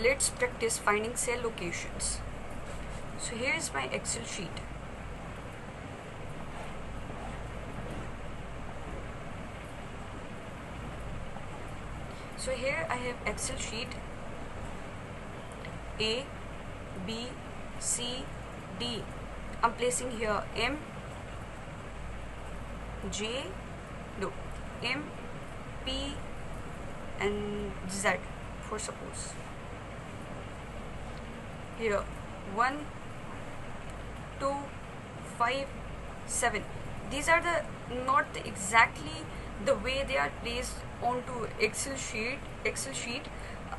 let's practice finding cell locations. So here is my Excel sheet. So here I have Excel sheet A, B, C, D. I'm placing here M, P and Z for suppose. Here 1, 2, 5, 7. These are the not exactly the way they are placed onto Excel sheet.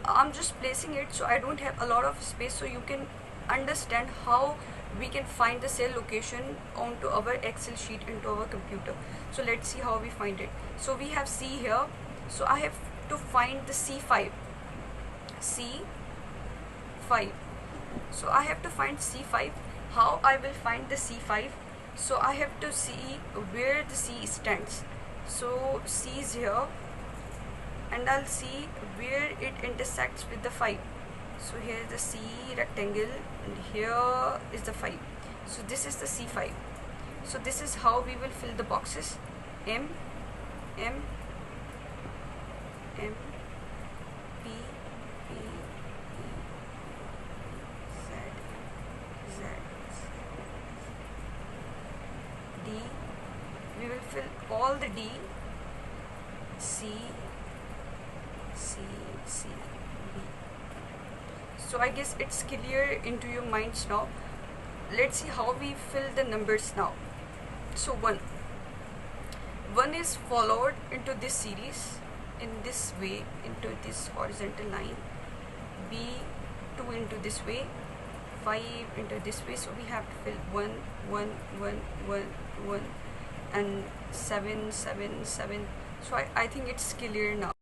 I'm just placing it so I don't have a lot of space, so you can understand how we can find the cell location onto our Excel sheet into our computer. So let's see how we find it. So we have C here, so I have to find the C5. So I have to find C5. How I will find the C5? So I have to see where the C stands. So C is here, and I'll see where it intersects with the 5. So here is the C rectangle and here is the 5. So this is the C5. So this is how we will fill the boxes. M, P, Z, D. We will fill all the D, C, B. So I guess it's clear into your minds now. Let's see how we fill the numbers now. So 1 is followed into this series in this way, into this horizontal line. B 2 into this way, 5 into this way. So we have to fill 1, 1, 1, 1, 1 and 7, 7, 7. So I think it's clear now.